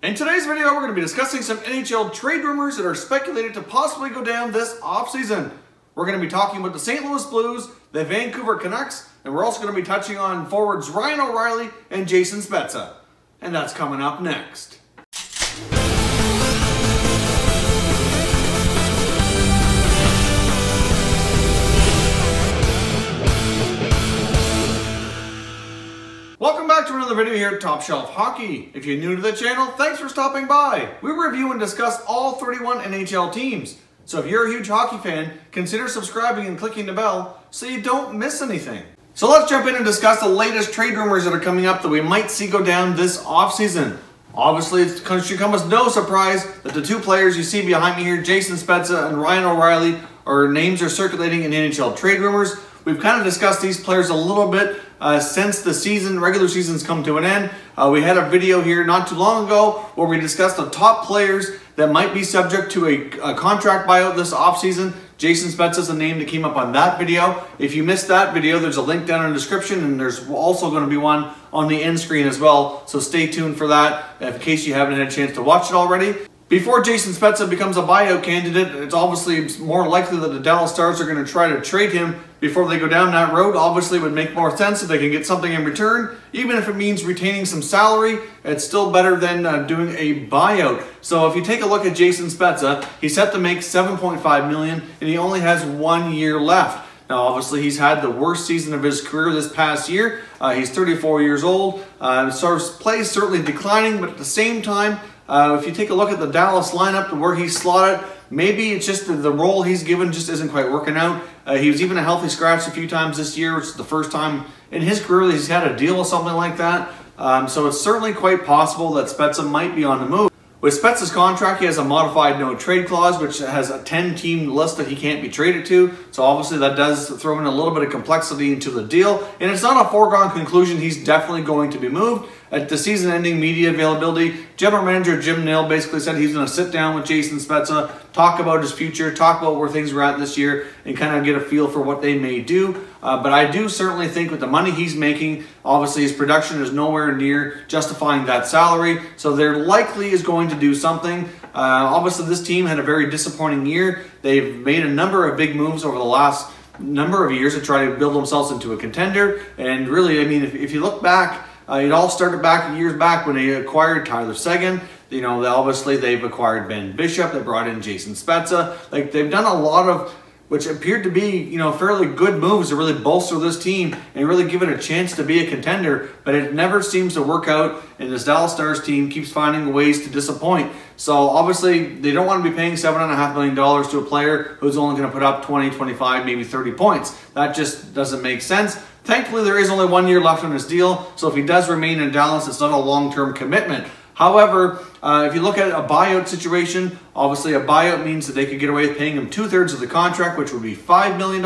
In today's video, we're going to be discussing some NHL trade rumors that are speculated to possibly go down this offseason. We're going to be talking about the St. Louis Blues, the Vancouver Canucks, and we're also going to be touching on forwards Ryan O'Reilly and Jason Spezza. And that's coming up next. Welcome back to another video here at Top Shelf Hockey. If you're new to the channel, thanks for stopping by. We review and discuss all 31 NHL teams. So if you're a huge hockey fan, consider subscribing and clicking the bell so you don't miss anything. So let's jump in and discuss the latest trade rumors that are coming up that we might see go down this offseason. Obviously, it should come as no surprise that the two players you see behind me here, Jason Spezza and Ryan O'Reilly, names are circulating in NHL Trade Rumors. We've kind of discussed these players a little bit since the regular season's come to an end. We had a video here not too long ago where we discussed the top players that might be subject to a contract buyout this offseason. Jason Spezza is the name that came up on that video. If you missed that video, there's a link down in the description, and there's also going to be one on the end screen as well. So stay tuned for that in case you haven't had a chance to watch it already. Before Jason Spezza becomes a buyout candidate, it's obviously more likely that the Dallas Stars are going to try to trade him before they go down that road. Obviously, it would make more sense if they can get something in return. Even if it means retaining some salary, it's still better than doing a buyout. So if you take a look at Jason Spezza, he's set to make $7.5 million, and he only has 1 year left. Now, obviously, he's had the worst season of his career this past year. He's 34 years old. His play is certainly declining, but at the same time, if you take a look at the Dallas lineup and where he's slotted, maybe it's just the role he's given just isn't quite working out. He was even a healthy scratch a few times this year, which is the first time in his career that he's had to deal with something like that. So it's certainly quite possible that Spezza might be on the move. With Spezza's contract, he has a modified no-trade clause, which has a 10-team list that he can't be traded to. So obviously that does throw in a little bit of complexity into the deal. And it's not a foregone conclusion he's definitely going to be moved. At the season-ending media availability, General Manager Jim Nill basically said he's going to sit down with Jason Spezza, talk about his future, talk about where things are at this year, and kind of get a feel for what they may do. But I do certainly think with the money he's making, obviously his production is nowhere near justifying that salary, so there likely is going to do something. Obviously this team had a very disappointing year. They've made a number of big moves over the last number of years to try to build themselves into a contender, and really, I mean, if you look back, it all started back years back when they acquired Tyler Seguin. You know, obviously they've acquired Ben Bishop. They brought in Jason Spezza. Like, they've done a lot of which appeared to be, you know, fairly good moves to really bolster this team and really give it a chance to be a contender, but it never seems to work out, and this Dallas Stars team keeps finding ways to disappoint. So obviously they don't want to be paying $7.5 million to a player who's only going to put up 20, 25, maybe 30 points. That just doesn't make sense. Thankfully, there is only 1 year left on his deal, so if he does remain in Dallas, it's not a long-term commitment. However, if you look at a buyout situation, obviously a buyout means that they could get away with paying him 2/3 of the contract, which would be $5 million,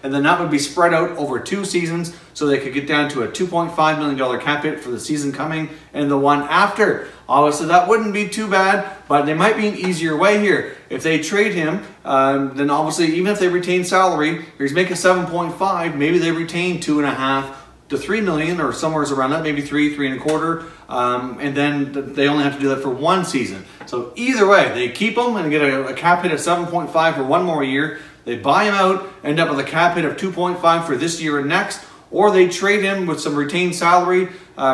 and then that would be spread out over 2 seasons, so they could get down to a $2.5 million cap hit for the season coming and the one after. Obviously, that wouldn't be too bad, but there might be an easier way here. If they trade him, then obviously, even if they retain salary, he's making 7.5, maybe they retain 2.5 to $3 million or somewhere around that, maybe 3.25, and then they only have to do that for 1 season. So either way, they keep him and get a cap hit of 7.5 for 1 more year. They buy him out, end up with a cap hit of 2.5 for this year and next, or they trade him with some retained salary,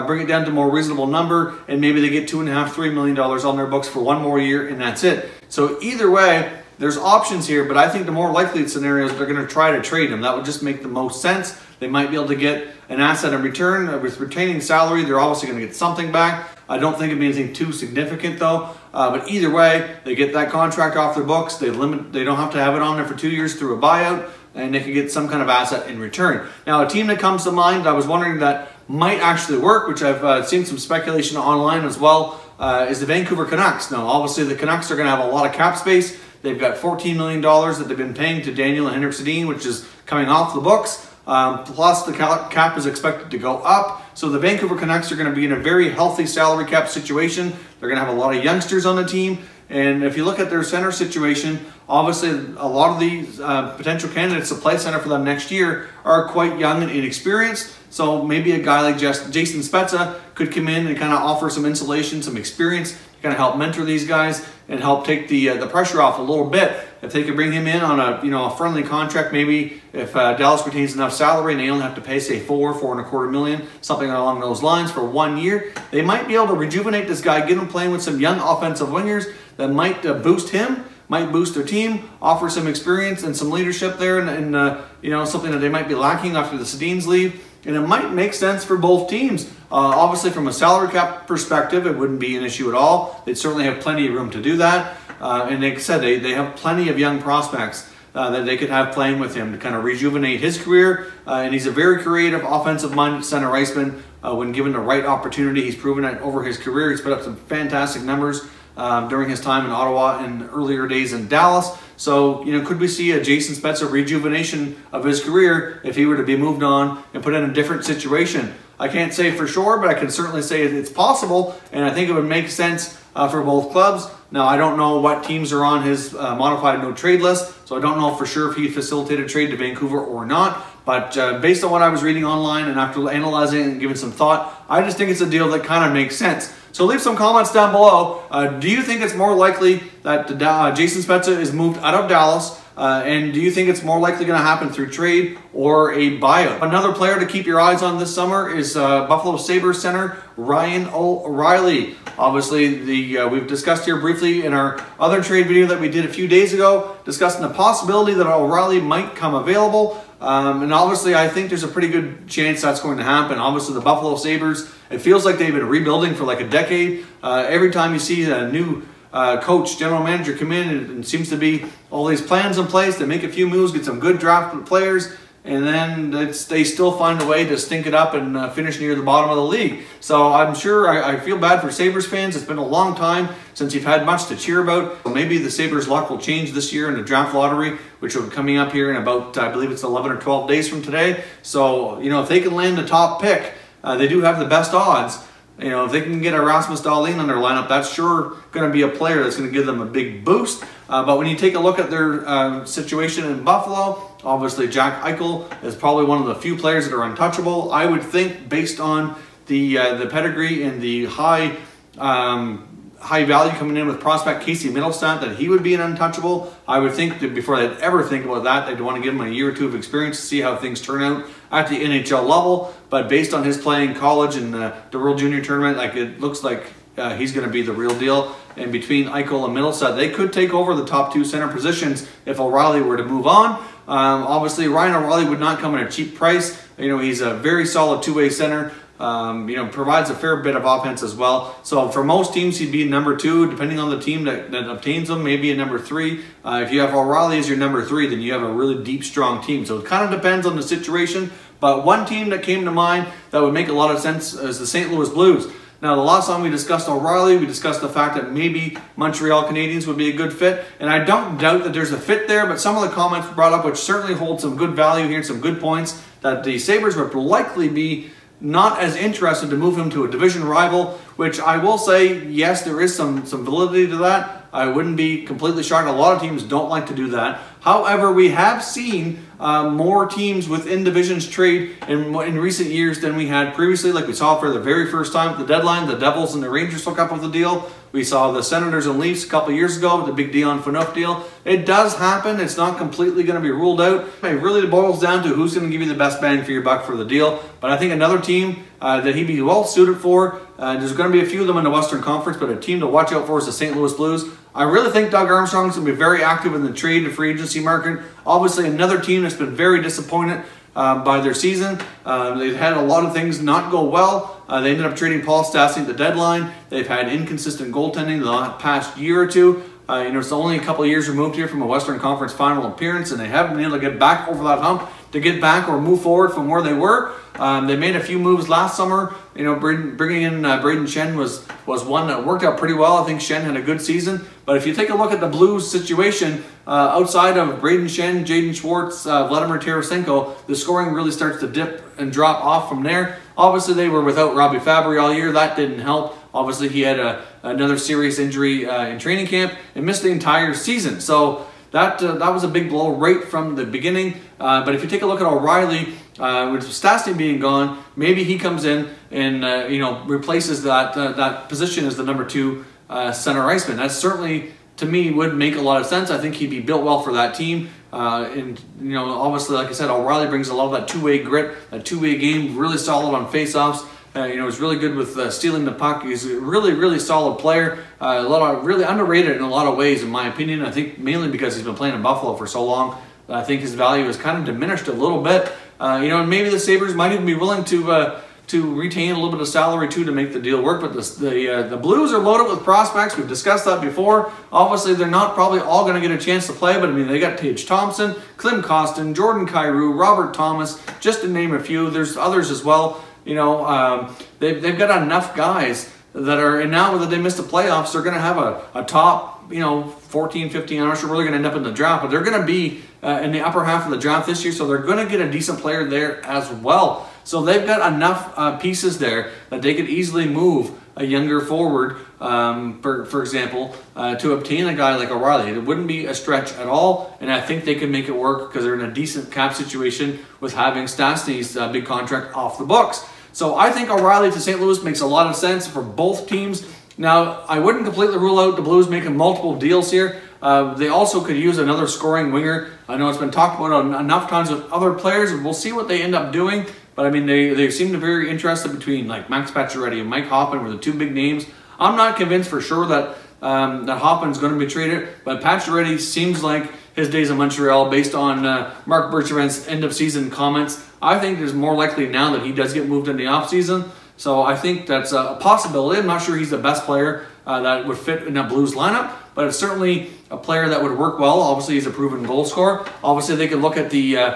bring it down to a more reasonable number, and maybe they get $2.5, $3 million on their books for 1 more year, and that's it. So either way, there's options here, but I think the more likely scenario is they're going to try to trade him. That would just make the most sense. They might be able to get an asset in return. With retaining salary, they're obviously going to get something back. I don't think it'd be anything too significant though. But either way, they get that contract off their books. They don't have to have it on there for 2 years through a buyout, and they can get some kind of asset in return. Now, a team that comes to mind, I was wondering that might actually work, which I've seen some speculation online as well, is the Vancouver Canucks. Now, obviously, the Canucks are going to have a lot of cap space. They've got $14 million that they've been paying to Daniel and Henrik Sedin, which is coming off the books. Plus, the cap is expected to go up. So the Vancouver Canucks are going to be in a very healthy salary cap situation. They're going to have a lot of youngsters on the team. And if you look at their center situation, Obviously, a lot of these potential candidates to play center for them next year are quite young and inexperienced. So maybe a guy like Jason Spezza could come in and kind of offer some insulation, some experience, kind of help mentor these guys and help take the pressure off a little bit. If they could bring him in on a friendly contract, maybe if Dallas retains enough salary and they only have to pay say $4.25 million, something along those lines for 1 year, they might be able to rejuvenate this guy, get him playing with some young offensive wingers that might boost him, might boost their team, offer some experience and some leadership there, and something that they might be lacking after the Sedins leave. And it might make sense for both teams. Obviously, from a salary cap perspective, it wouldn't be an issue at all. They'd certainly have plenty of room to do that. And like I said, they have plenty of young prospects that they could have playing with him to kind of rejuvenate his career. And he's a very creative, offensive-minded center iceman. When given the right opportunity, he's proven that over his career. He's put up some fantastic numbers during his time in Ottawa and earlier days in Dallas. So, could we see a Jason Spezza rejuvenation of his career if he were to be moved on and put in a different situation? I can't say for sure, but I can certainly say it's possible, and I think it would make sense for both clubs. Now, I don't know what teams are on his modified no-trade list, so I don't know for sure if he facilitated trade to Vancouver or not. But based on what I was reading online and after analyzing it and giving some thought, I just think it's a deal that kind of makes sense. So leave some comments down below. Do you think it's more likely that Jason Spezza is moved out of Dallas? And do you think it's more likely going to happen through trade or a buyout? Another player to keep your eyes on this summer is Buffalo Sabres center Ryan O'Reilly. Obviously, we've discussed here briefly in our other trade video that we did a few days ago, discussing the possibility that O'Reilly might come available. And obviously, I think there's a pretty good chance that's going to happen. Obviously, the Buffalo Sabres, it feels like they've been rebuilding for like a decade. Every time you see a new coach, general manager come in, and seems to be all these plans in place to make a few moves, get some good draft players, and then they still find a way to stink it up and finish near the bottom of the league. So I'm sure I feel bad for Sabres fans. It's been a long time since you've had much to cheer about. Maybe the Sabres luck will change this year in the draft lottery, which will be coming up here in about, I believe it's 11 or 12 days from today. So, if they can land the top pick, they do have the best odds. If they can get Rasmus Dahlin on their lineup, that's sure going to be a player that's going to give them a big boost. But when you take a look at their situation in Buffalo, obviously Jack Eichel is probably one of the few players that are untouchable. I would think, based on the pedigree and the high value coming in with prospect Casey Middlestat, that he would be an untouchable. I would think that before they'd ever think about that, they'd want to give him a year or two of experience to see how things turn out at the NHL level. But based on his play in college and the World Junior Tournament, it looks like he's going to be the real deal. And between Eichel and Middlestat, they could take over the top two center positions if O'Reilly were to move on. Obviously, Ryan O'Reilly would not come at a cheap price. He's a very solid two-way center. Provides a fair bit of offense as well. So for most teams, he'd be number 2, depending on the team that obtains him, maybe a number 3. If you have O'Reilly as your number 3, then you have a really deep, strong team. So it kind of depends on the situation. But one team that came to mind that would make a lot of sense is the St. Louis Blues. Now, the last time we discussed O'Reilly, we discussed the fact that maybe Montreal Canadiens would be a good fit. And I don't doubt that there's a fit there, but some of the comments brought up, which certainly hold some good value here and some good points, that the Sabres would likely be not as interested to move him to a division rival, which I will say, yes, there is some validity to that. I wouldn't be completely shocked. A lot of teams don't like to do that. However, we have seen more teams within divisions trade in recent years than we had previously. Like we saw for the very first time at the deadline, the Devils and the Rangers hook up with the deal. We saw the Senators and Leafs a couple years ago with the big Dion Phaneuf deal. It does happen. It's not completely going to be ruled out. It really boils down to who's going to give you the best bang for your buck for the deal. But I think another team that he'd be well suited for, there's going to be a few of them in the Western Conference, but a team to watch out for is the St. Louis Blues. I really think Doug Armstrong's going to be very active in the trade and free agency market. Obviously, another team that's been very disappointed by their season. They've had a lot of things not go well. They ended up trading Paul Stastny at the deadline. They've had inconsistent goaltending the past year or two. It's only a couple of years removed here from a Western Conference final appearance, and they haven't been able to get back over that hump to get back or move forward from where they were. They made a few moves last summer. Bringing in Braden Shen was one that worked out pretty well. I think Shen had a good season. But if you take a look at the Blues situation, outside of Braden Shen, Jaden Schwartz, Vladimir Tarasenko, the scoring really starts to dip and drop off from there. Obviously, they were without Robbie Fabry all year. That didn't help. Obviously, he had another serious injury in training camp and missed the entire season. So that was a big blow right from the beginning. But if you take a look at O'Reilly, with Stastny being gone, maybe he comes in and you know, replaces that position as the number 2 center iceman. That certainly, to me, would make a lot of sense. I think he'd be built well for that team. And you know, obviously, like I said, O'Reilly brings a lot of that two-way grit, that two-way game, really solid on face-offs. You know, he's really good with stealing the puck. He's a really, really solid player. Really underrated in a lot of ways, in my opinion. I think mainly because he's been playing in Buffalo for so long. I think his value has kind of diminished a little bit. You know, and maybe the Sabres might even be willing to retain a little bit of salary too to make the deal work. But the Blues are loaded with prospects. We've discussed that before. Obviously, they're not probably all going to get a chance to play, but I mean, they got Tage Thompson, Klim Kostin, Jordan Kyrou, Robert Thomas, just to name a few. There's others as well. You know, they've got enough guys that are, and now that they missed the playoffs, they're going to have a top, you know, 14, 15, I'm not sure where they're going to end up in the draft, but they're going to be in the upper half of the draft this year, so they're going to get a decent player there as well. So they've got enough pieces there that they could easily move a younger forward, for example, to obtain a guy like O'Reilly. It wouldn't be a stretch at all, and I think they can make it work because they're in a decent cap situation with having Stastny's big contract off the books. So I think O'Reilly to St. Louis makes a lot of sense for both teams. Now, I wouldn't completely rule out the Blues making multiple deals here. They also could use another scoring winger. I know it's been talked about enough times with other players, and we'll see what they end up doing. But I mean, they seem to be very interested between like Max Pacioretty and Mike Hoffman were the 2 big names. I'm not convinced for sure that that Hoffman's going to be traded, but Pacioretty seems like his days in Montreal, based on Marc Bergevin's end-of-season comments. I think it's more likely now that he does get moved in the offseason. So I think that's a possibility. I'm not sure he's the best player that would fit in that Blues lineup, but it's certainly a player that would work well. Obviously, he's a proven goal scorer. Obviously, they could look at the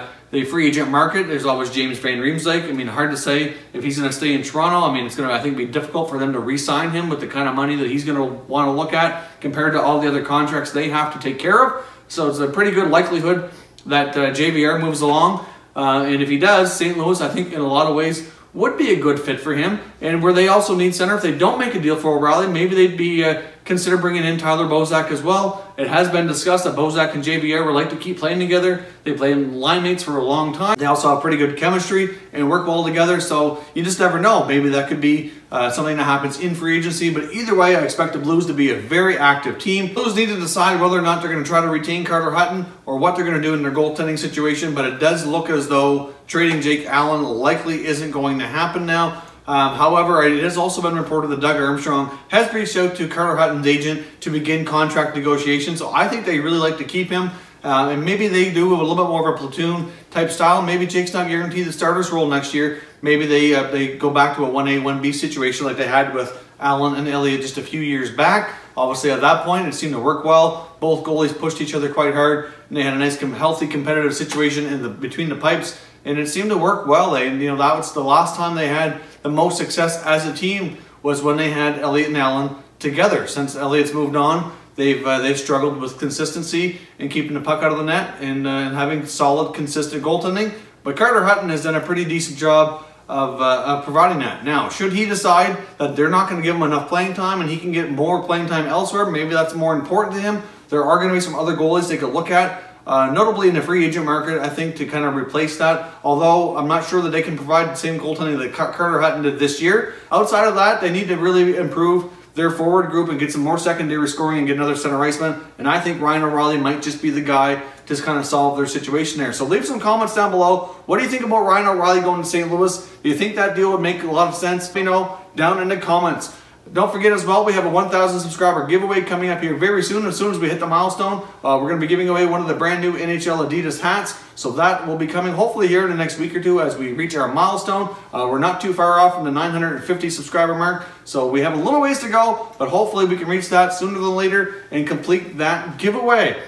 free agent market. There's always James Van Riemsdyk. I mean, hard to say if he's going to stay in Toronto. I mean, it's going to, I think, be difficult for them to re-sign him with the kind of money that he's going to want to look at compared to all the other contracts they have to take care of. So it's a pretty good likelihood that JVR moves along. And if he does, St. Louis, I think, in a lot of ways, would be a good fit for him. And where they also need center, if they don't make a deal for O'Reilly, maybe they'd be consider bringing in Tyler Bozak as well. It has been discussed that Bozak and JVR would like to keep playing together. They played line mates for a long time. They also have pretty good chemistry and work well together, so you just never know. Maybe that could be something that happens in free agency, but either way, I expect the Blues to be a very active team. Blues need to decide whether or not they're going to try to retain Carter Hutton or what they're going to do in their goaltending situation, but it does look as though trading Jake Allen likely isn't going to happen now. However, it has also been reported that Doug Armstrong has reached out to Carter Hutton's agent to begin contract negotiations. So I think they really like to keep him. And maybe they do a little bit more of a platoon type style. Maybe Jake's not guaranteed the starter's role next year. Maybe they go back to a 1A, 1B situation like they had with Allen and Elliott just a few years back. Obviously, at that point, it seemed to work well. Both goalies pushed each other quite hard, and they had a nice, healthy, competitive situation between the pipes, and it seemed to work well. That was the last time they had the most success as a team was when they had Elliott and Allen together. Since Elliott's moved on, they've struggled with consistency and keeping the puck out of the net and having solid, consistent goaltending. But Carter Hutton has done a pretty decent job of providing that. Now, should he decide that they're not going to give him enough playing time and he can get more playing time elsewhere, maybe that's more important to him. There are going to be some other goalies they could look at, notably in the free agent market, I think, to kind of replace that. Although I'm not sure that they can provide the same goaltending that Carter Hutton did this year. Outside of that, they need to really improve their forward group and get some more secondary scoring and get another center iceman. And I think Ryan O'Reilly might just be the guy to kind of solve their situation there. So leave some comments down below. What do you think about Ryan O'Reilly going to St. Louis? Do you think that deal would make a lot of sense? Let me know down in the comments. Don't forget as well, we have a 1,000 subscriber giveaway coming up here very soon. As soon as we hit the milestone, we're going to be giving away one of the brand new NHL Adidas hats. So that will be coming hopefully here in the next week or two as we reach our milestone. We're not too far off from the 950 subscriber mark. So we have a little ways to go, but hopefully we can reach that sooner than later and complete that giveaway.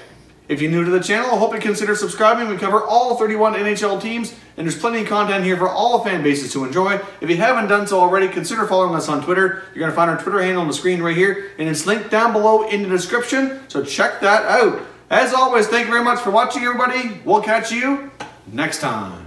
If you're new to the channel, I hope you consider subscribing. We cover all 31 NHL teams, and there's plenty of content here for all fan bases to enjoy. If you haven't done so already, consider following us on Twitter. You're going to find our Twitter handle on the screen right here, and it's linked down below in the description, so check that out. As always, thank you very much for watching, everybody. We'll catch you next time.